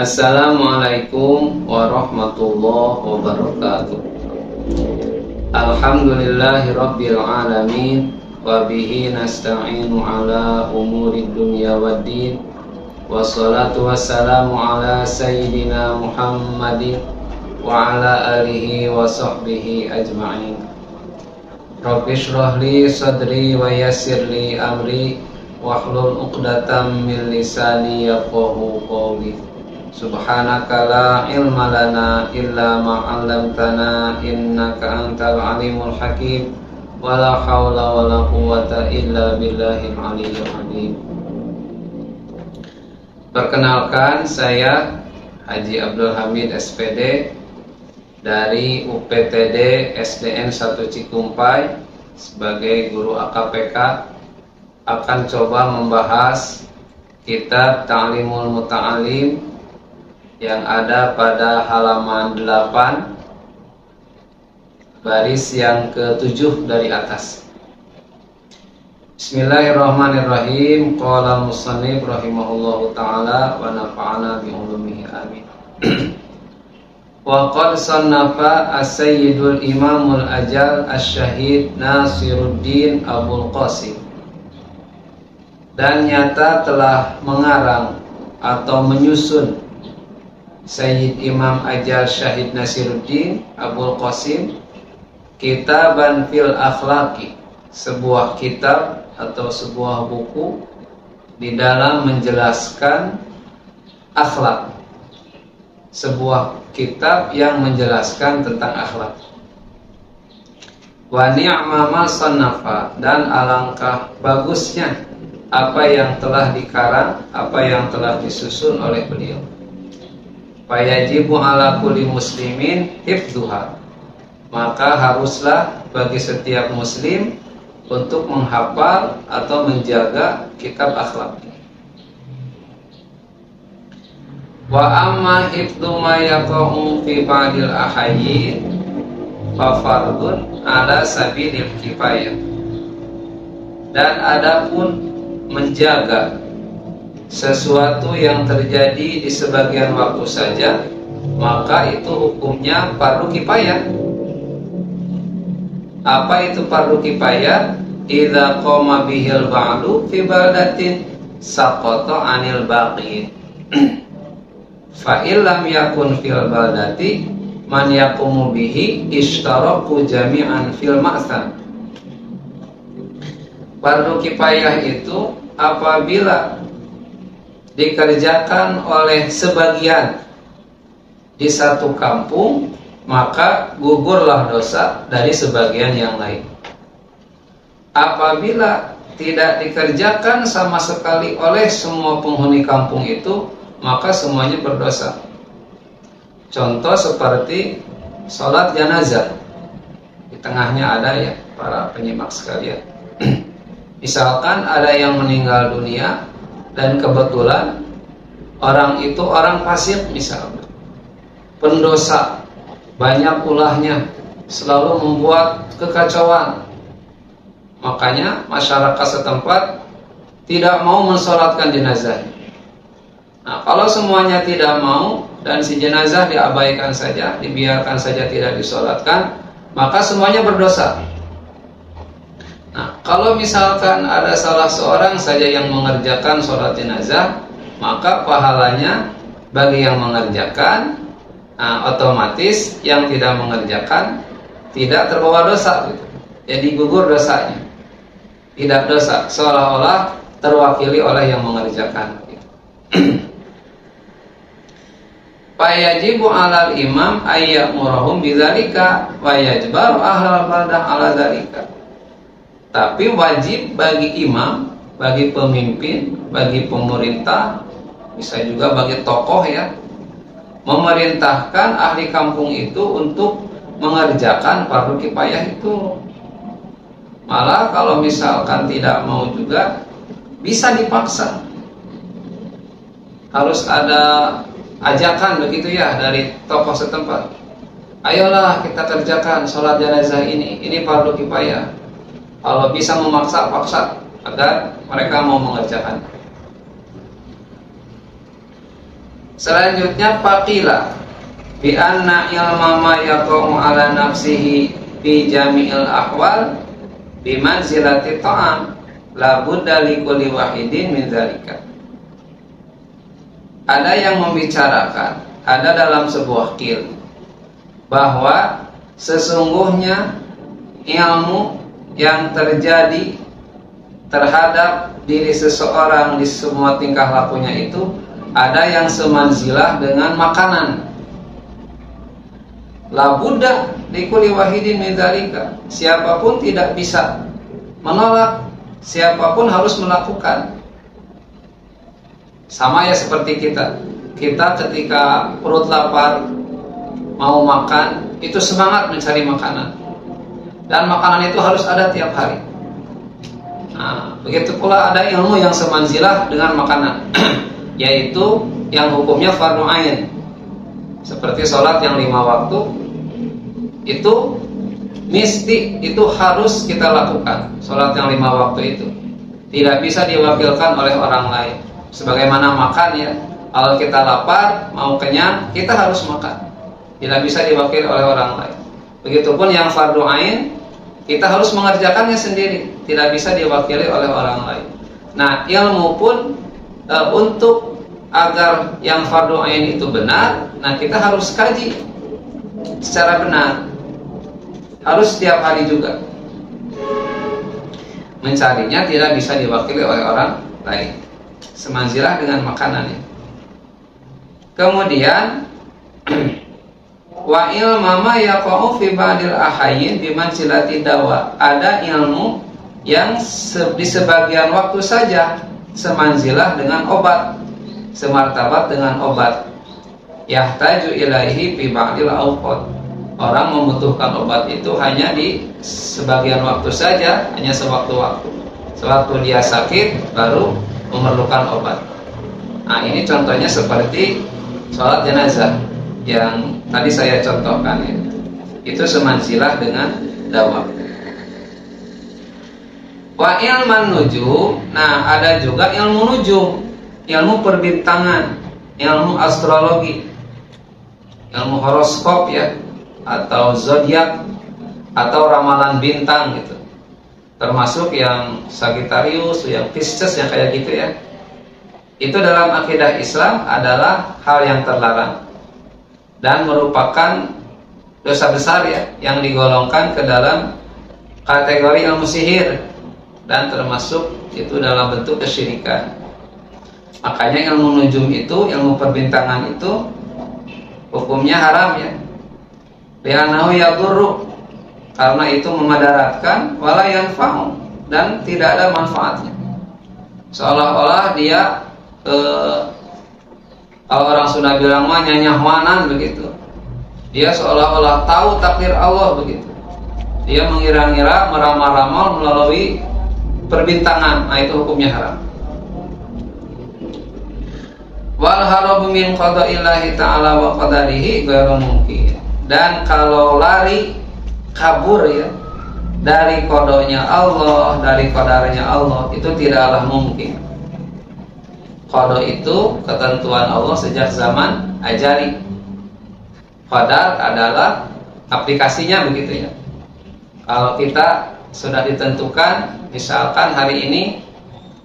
Assalamualaikum warahmatullahi wabarakatuh. Alhamdulillahi rabbil alamin, wa bihi nasta'inu ala umuri dunya waddin, wassalatu wassalamu ala sayyidina Muhammadin wa ala alihi wa sahbihi ajma'in. Rabbi shrah li sadri wa yassir li amri wahlul 'uqdatam min lisani yafqahu qawli. Subhanaka la ilma lana illa ma 'allamtana innaka antal alimul hakim. Wala haula wala quwwata illa billahil aliyyil azim. Perkenalkan, saya Haji Abdul Hamid SPD dari UPTD SDN 1 Cikumpai sebagai guru AKPK akan coba membahas kitab Ta'limul Muta'alim yang ada pada halaman 8 baris yang ke-7 dari atas. Bismillahirrahmanirrahim. Qala al-musannif rahimahullahu ta'ala wa nafa'ana bi ulumihi amin. Wa qad sannafa as-sayyidul imamul ajal asy-syahid Nasiruddin Abul Qasim. Dan nyata telah mengarang atau menyusun Sayyid Imam Ajal Syahid Nasiruddin Abul Qasim Kitaban fil Akhlaqi, sebuah kitab atau sebuah buku di dalam menjelaskan akhlak. Sebuah kitab yang menjelaskan tentang akhlak. Wa ni'ma ma sannafa, dan alangkah bagusnya apa yang telah dikarang, apa yang telah disusun oleh beliau. Fayajibu ala kulli muslimin hifdzuha, maka haruslah bagi setiap muslim untuk menghafal atau menjaga kitab akhlak. Wa amma hifdzu ma yaqa'u fi ba'dil ahayyin fa fardun ala sabilil kifayah. Dan adapun menjaga sesuatu yang terjadi di sebagian waktu saja, maka itu hukumnya fardu kifayah. Apa itu fardu kifayah? Idza qama bihil ba'du fi baldatin saqata 'anil baqi. Fa illam yakun fil baldati man yaqumu bihi ishtaraku jami'an fil ma'sam. Fardu kifayah itu apabila dikerjakan oleh sebagian di satu kampung, maka gugurlah dosa dari sebagian yang lain. Apabila tidak dikerjakan sama sekali oleh semua penghuni kampung itu, maka semuanya berdosa. Contoh seperti sholat jenazah. Di tengahnya ada ya para penyimak sekalian. Misalkan ada yang meninggal dunia dan kebetulan orang itu orang fasik misalnya, pendosa, banyak ulahnya, selalu membuat kekacauan. Makanya masyarakat setempat tidak mau mensolatkan jenazah. Nah, kalau semuanya tidak mau dan si jenazah diabaikan saja, dibiarkan saja tidak disolatkan, maka semuanya berdosa. Nah, kalau misalkan ada salah seorang saja yang mengerjakan sholat jenazah, maka pahalanya bagi yang mengerjakan, otomatis yang tidak mengerjakan tidak terbawa dosa gitu. Jadi gugur dosanya, tidak dosa, seolah-olah terwakili oleh yang mengerjakan gitu. Fayajibu 'alal imam ayyamurahum bidzalika wa yajbaru ahlal baldah 'ala dzalika. Tapi wajib bagi imam, bagi pemimpin, bagi pemerintah, bisa juga bagi tokoh ya, memerintahkan ahli kampung itu untuk mengerjakan fardu kifayah itu. Malah kalau misalkan tidak mau juga bisa dipaksa. Harus ada ajakan begitu ya dari tokoh setempat. Ayolah kita kerjakan sholat jenazah ini fardu kifayah. Kalau bisa memaksa, paksa agar mereka mau mengerjakan. Selanjutnya faqila bi anna ilma ma yaqa'u ala nafsihi fi jami'il ahwal bi manzilati ta'am la budda li kulli wahidin min dzalika. Ada yang membicarakan, ada dalam sebuah qil bahwa sesungguhnya ilmu yang terjadi terhadap diri seseorang di semua tingkah lakunya itu ada yang semanzilah dengan makanan. La budda likulli wahidin min dzalika. Siapapun tidak bisa menolak, siapapun harus melakukan. Sama ya seperti kita. Kita ketika perut lapar mau makan, itu semangat mencari makanan. Dan makanan itu harus ada tiap hari. Nah, begitu pula ada ilmu yang semanzilah dengan makanan, yaitu yang hukumnya fardhu ain. Seperti sholat yang 5 waktu, itu mesti, itu harus kita lakukan. Sholat yang 5 waktu itu tidak bisa diwakilkan oleh orang lain. Sebagaimana makan ya, kalau kita lapar, mau kenyang, kita harus makan. Tidak bisa diwakili oleh orang lain. Begitupun yang fardhu ain, kita harus mengerjakannya sendiri, tidak bisa diwakili oleh orang lain. Nah, ilmu pun untuk agar yang fardhu ain itu benar, nah kita harus kaji secara benar. Harus setiap hari juga. Mencarinya tidak bisa diwakili oleh orang lain. Semanzilah dengan makanannya. Kemudian wa ilma ma yaqa'u fi ba'dil ahayyin bi manzilati dawa. Ada ilmu yang di sebagian waktu saja semanzilah dengan obat, semartabat dengan obat. Yahtaju ilaihi fi ba'dil awqat. Orang membutuhkan obat itu hanya di sebagian waktu saja, hanya sewaktu-waktu. Sewaktu dia sakit baru memerlukan obat. Nah, ini contohnya seperti sholat jenazah yang tadi saya contohkan ini. Itu semanzilah dengan dawa. Wa ilman nujum. Nah, ada juga ilmu nujum, ilmu perbintangan, ilmu astrologi, ilmu horoskop ya, atau zodiak, atau ramalan bintang gitu. Termasuk yang Sagittarius, yang Pisces, yang kayak gitu ya. Itu dalam akidah Islam adalah hal yang terlarang dan merupakan dosa besar ya, yang digolongkan ke dalam kategori ilmu sihir dan termasuk itu dalam bentuk kesyirikan. Makanya ilmu nujum itu, ilmu perbintangan itu hukumnya haram ya. Li'annahu yadurru, karena itu memadaratkan, wala yanfa'u, dan tidak ada manfaatnya. Seolah-olah dia kalau orang sudah bilang mah nyanyahwanan begitu. Dia seolah-olah tahu takdir Allah begitu. Dia mengira-ngira, meramal-ramal melalui perbintangan. Nah, itu hukumnya haram. Wal harabu min qada'illahi ta'ala wa qadarihi ghairu mungkin. Dan kalau lari kabur ya dari qadanya Allah, dari qadarnya Allah, itu tidaklah mungkin. Qada itu ketentuan Allah sejak zaman ajali. Qadar adalah aplikasinya begitu ya. Kalau kita sudah ditentukan, misalkan hari ini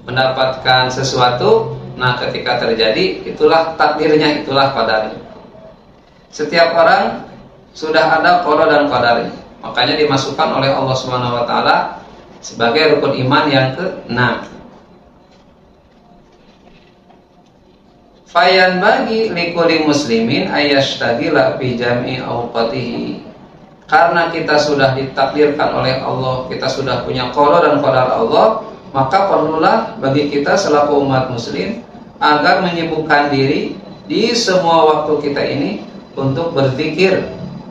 mendapatkan sesuatu, nah ketika terjadi itulah takdirnya, itulah qadarnya. Setiap orang sudah ada qada dan qadarnya. Makanya dimasukkan oleh Allah Subhanahu wa taala sebagai rukun iman yang ke-6. Fayan bagi likulli muslimin ayashtagila fi jam'i awqatihi. Karena kita sudah ditakdirkan oleh Allah, kita sudah punya qada dan qadar Allah, maka perlulah bagi kita selaku umat muslim agar menyibukkan diri di semua waktu kita ini untuk berzikir,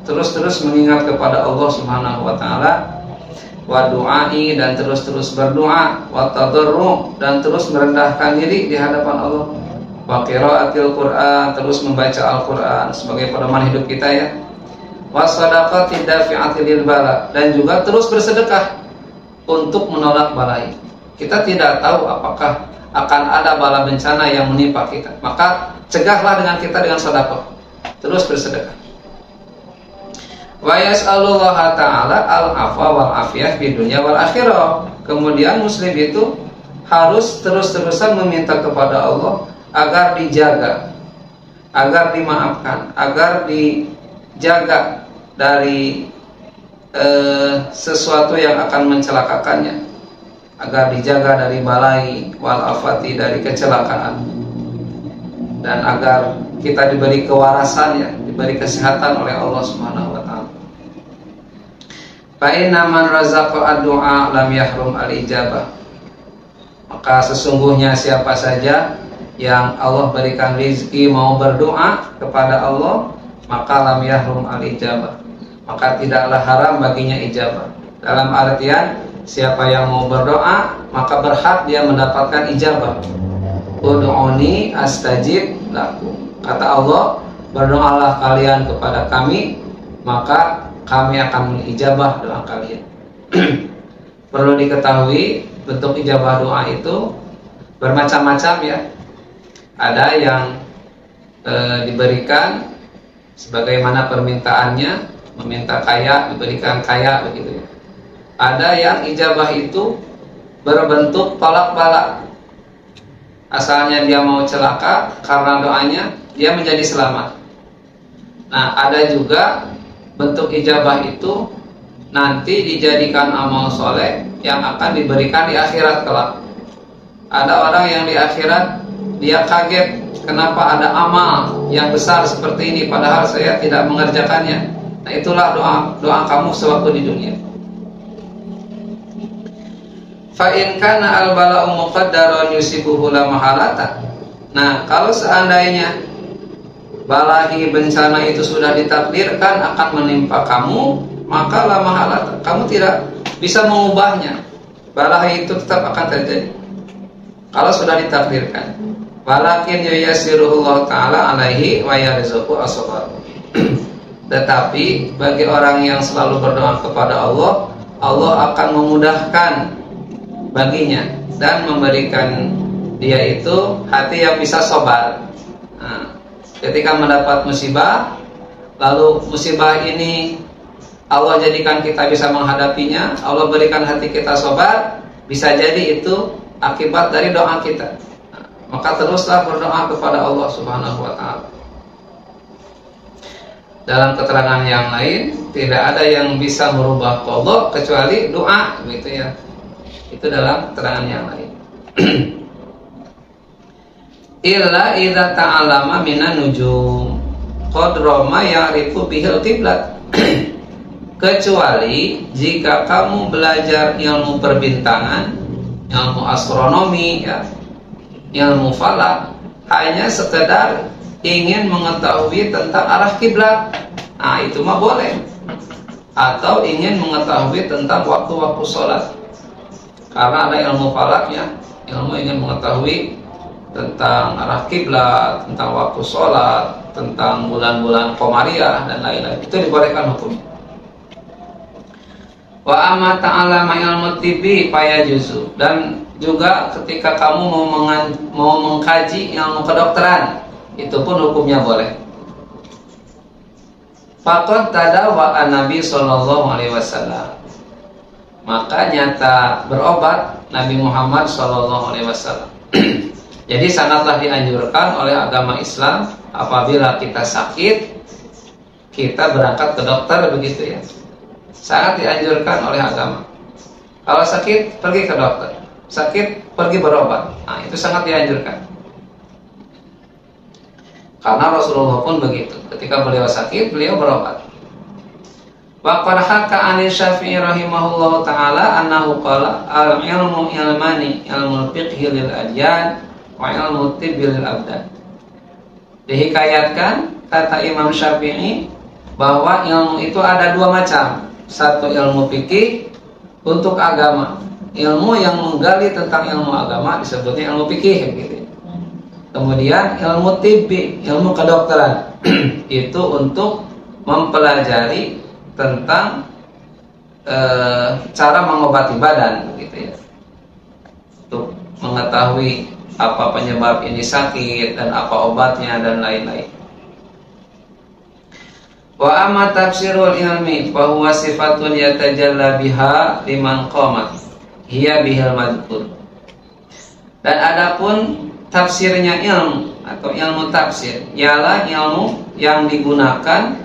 terus-terus mengingat kepada Allah Subhanahu wa taala, wa du'ai, dan terus-terus berdoa, wa tadarru, dan terus merendahkan diri di hadapan Allah, wa qiraatil Qur'an, terus membaca Al-Qur'an sebagai pedoman hidup kita ya, wa shadaqati dafi'atil lil bala, dan juga terus bersedekah untuk menolak balai. Kita tidak tahu apakah akan ada bala bencana yang menimpa kita, maka cegahlah dengan kita dengan sedekah. Terus bersedekah. Wa yas'alullaha ta'ala al-'afwa wal 'afiyah di dunya wal akhirah. Kemudian muslim itu harus terus-terusan meminta kepada Allah agar dijaga, agar dimaafkan, agar dijaga dari sesuatu yang akan mencelakakannya, agar dijaga dari balai wal afati, dari kecelakaan, dan agar kita diberi kewarasan, ya, diberi kesehatan oleh Allah Subhanahu wa taala. Fa inna man razaqa ad-du'a lam yahrum al-ijabah. Maka sesungguhnya siapa saja yang Allah berikan rezeki mau berdoa kepada Allah, maka lam yahrum al-ijabah, maka tidaklah haram baginya ijabah. Dalam artian siapa yang mau berdoa maka berhak dia mendapatkan ijabah. Ud'uni astajib lakum. Kata Allah, berdoalah kalian kepada kami, maka kami akan mengijabah doa kalian. Perlu diketahui bentuk ijabah doa itu bermacam-macam, ya. Ada yang diberikan sebagaimana permintaannya, meminta kaya diberikan kaya, begitu ya. Ada yang ijabah itu berbentuk palak-palak. Asalnya dia mau celaka, karena doanya dia menjadi selamat. Nah, ada juga bentuk ijabah itu nanti dijadikan amal soleh yang akan diberikan di akhirat kelak. Ada orang yang di akhirat dia kaget, kenapa ada amal yang besar seperti ini padahal saya tidak mengerjakannya. Nah, itulah doa kamu sewaktu di dunia. Fa in kana al-bala'u muqaddaran yusibuhu la mahalata. Nah, kalau seandainya balahi bencana itu sudah ditakdirkan akan menimpa kamu, maka la mahalata, kamu tidak bisa mengubahnya. Balahi itu tetap akan terjadi kalau sudah ditakdirkan. Walakin yassiruhullahu ta'ala alaihi wa yarzuqu as-sabar. Tetapi bagi orang yang selalu berdoa kepada Allah, Allah akan memudahkan baginya dan memberikan dia itu hati yang bisa sabar. Nah, ketika mendapat musibah, lalu musibah ini Allah jadikan kita bisa menghadapinya, Allah berikan hati kita sabar, bisa jadi itu akibat dari doa kita. Nah, maka teruslah berdoa kepada Allah Subhanahu wa taala. Dalam keterangan yang lain, tidak ada yang bisa merubah qada kecuali doa, gitu ya. Itu dalam keterangan yang lain. Illa idza ta'allama minan nujum qadra ma ya'rifu bihil qiblat. Kecuali jika kamu belajar ilmu perbintangan, ilmu astronomi, ya, ilmu falak, hanya sekedar ingin mengetahui tentang arah kiblat, nah itu mah boleh. Atau ingin mengetahui tentang waktu-waktu sholat, karena ada ilmu falaknya, ilmu ingin mengetahui tentang arah kiblat, tentang waktu sholat, tentang bulan-bulan komariah dan lain-lain, itu dibolehkan hukumnya. Wa amma ta'allama ilmu tibi fayajuzu, dan juga ketika kamu mau mengkaji ilmu kedokteran, itu pun hukumnya boleh. Faqad tadawa an-nabi sallallahu alaihi wasallam, maka nyata berobat Nabi Muhammad sallallahu alaihi wasallam. Jadi sangatlah dianjurkan oleh agama Islam apabila kita sakit, kita berangkat ke dokter, begitu ya. Sangat dianjurkan oleh agama. Kalau sakit, pergi ke dokter. Sakit, pergi berobat. Nah, itu sangat dianjurkan. Karena Rasulullah pun begitu. Ketika beliau sakit, beliau berobat. Wa qad haka 'an Syafi'i rahimahullahu taala annahu qala al-ilmu ilmani, ilmu fiqhi lil adyan wa ilmu tibbi lil abdan. Dihikayatkan kata Imam Syafi'i bahwa ilmu itu ada dua macam. Satu ilmu fikih untuk agama, ilmu yang menggali tentang ilmu agama disebutnya ilmu fikih, gitu. Kemudian ilmu tibbi, ilmu kedokteran, itu untuk mempelajari tentang cara mengobati badan, gitu ya. Untuk mengetahui apa penyebab ini sakit dan apa obatnya dan lain-lain. Wa amma tafsirul ilmi fa huwa sifatun yatajalla biha liman qamat hiya bihil madhkur. Dan adapun tafsirnya ilmu atau ilmu tafsir ialah ilmu yang digunakan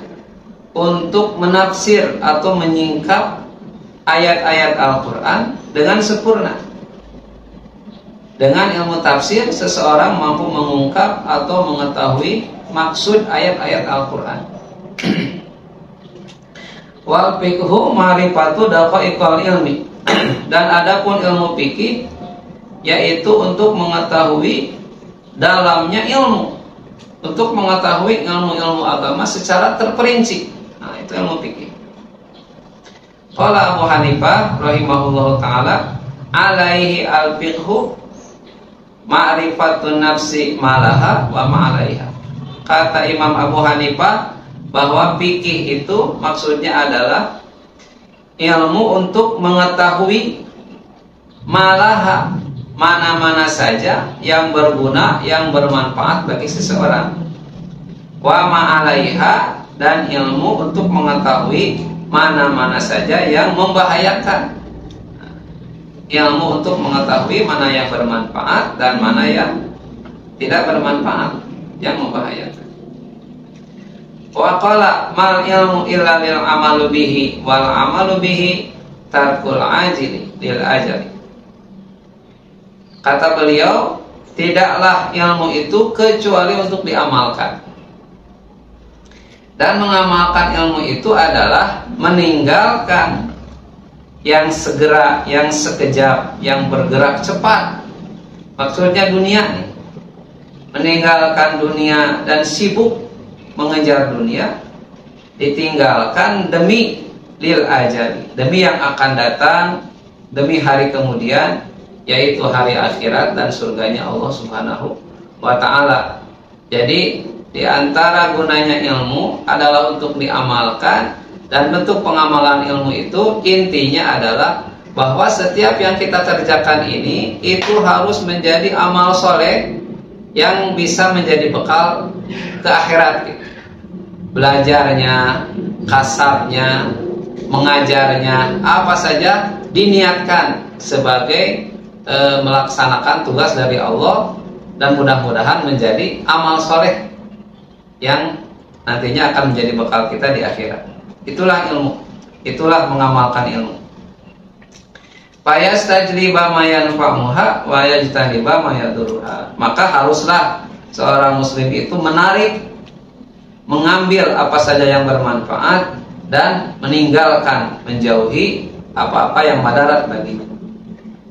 untuk menafsir atau menyingkap ayat-ayat Al-Quran dengan sempurna. Dengan ilmu tafsir seseorang mampu mengungkap atau mengetahui maksud ayat-ayat Al-Quran. Wal fiqhu ma'rifatu daqaiqal ilmi. Dan adapun ilmu fikih yaitu untuk mengetahui dalamnya ilmu, untuk mengetahui ilmu-ilmu agama secara terperinci. Nah, itu ilmu fikih. Qala Abu Hanifah rahimahullahu taala, alaihi al-fiqhu ma'rifatun nafsi malaha wa ma'alaiha. Kata Imam Abu Hanifah bahwa fikih itu maksudnya adalah ilmu untuk mengetahui malaha, mana-mana saja yang berguna, yang bermanfaat bagi seseorang. Wa ma'alaiha, dan ilmu untuk mengetahui mana-mana saja yang membahayakan. Ilmu untuk mengetahui mana yang bermanfaat dan mana yang tidak bermanfaat, yang membahayakan. Wa qala mal ilmu illa lil amalu bihi wal amalu bihi tarkul ajili lil ajali. Kata beliau, tidaklah ilmu itu kecuali untuk diamalkan. Dan mengamalkan ilmu itu adalah meninggalkan yang segera, yang sekejap, yang bergerak cepat. Maksudnya dunia nih. Meninggalkan dunia dan sibuk mengejar dunia, ditinggalkan demi lil ajali, demi yang akan datang, demi hari kemudian, yaitu hari akhirat dan surganya Allah Subhanahu wa ta'ala. Jadi di antara gunanya ilmu adalah untuk diamalkan, dan bentuk pengamalan ilmu itu intinya adalah bahwa setiap yang kita kerjakan ini itu harus menjadi amal soleh yang bisa menjadi bekal ke akhirat gitu. Belajarnya, kasabnya, mengajarnya, apa saja diniatkan sebagai melaksanakan tugas dari Allah, dan mudah-mudahan menjadi amal soleh yang nantinya akan menjadi bekal kita di akhirat. Itulah ilmu, itulah mengamalkan ilmu. Fayastajliba ma yanfa'uha wa yajtaniba ma yadurruha. Maka haruslah seorang muslim itu menarik, mengambil apa saja yang bermanfaat dan meninggalkan, menjauhi apa-apa yang madarat baginya.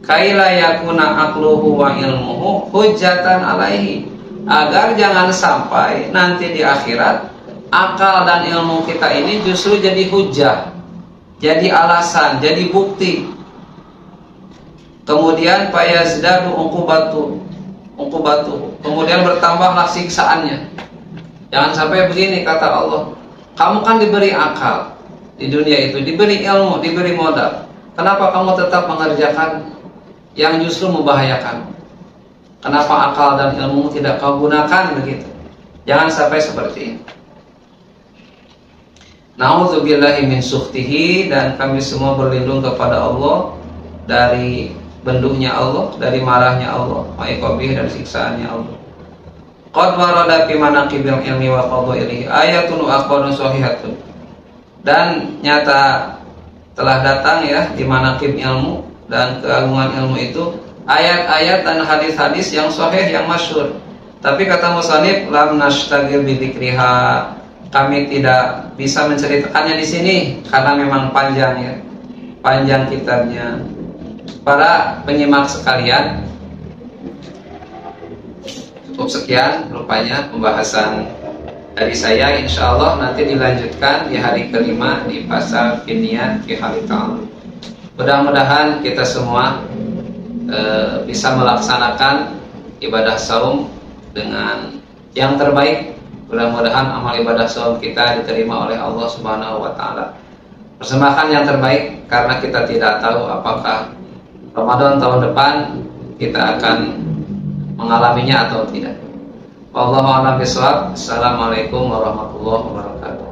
Kaila yakuna aqluhu wa ilmuhu hujjatan alaihi, agar jangan sampai nanti di akhirat akal dan ilmu kita ini justru jadi hujjah, jadi alasan, jadi bukti. Kemudian fayazdadu uqubatu, kemudian bertambahlah siksaannya. Jangan sampai begini, kata Allah, kamu kan diberi akal di dunia itu, diberi ilmu, diberi modal, kenapa kamu tetap mengerjakan yang justru membahayakan? Kenapa akal dan ilmu tidak kau gunakan begitu? Jangan sampai seperti ini. Na'udzubillahi min sukhtihi, dan kami semua berlindung kepada Allah dari benduhnya Allah, dari marahnya Allah, ma'ikobih, dan siksaannya Allah. Qad warada fi manaqibil ilmi wa fadhailihi ayatun wa akhbarun sahihatun. Dan nyata telah datang ya di manaqib ilmu dan keagungan ilmu itu ayat-ayat dan hadis-hadis yang sahih, yang masyhur. Tapi kata musannif, lam nashtagil bi dzikriha, kami tidak bisa menceritakannya di sini karena memang panjang ya, panjang kitabnya. Para penyimak sekalian, cukup sekian rupanya pembahasan dari saya. Insya Allah nanti dilanjutkan di hari kelima di pasal Finiyat fi hari ta'al. Mudah-mudahan kita semua bisa melaksanakan ibadah saum dengan yang terbaik. Mudah-mudahan amal ibadah saum kita diterima oleh Allah Subhanahu wa ta'ala. Persembahkan yang terbaik, karena kita tidak tahu apakah Ramadan tahun depan kita akan mengalaminya atau tidak. Wallahu a'lam bishawab. Assalamualaikum warahmatullahi wabarakatuh.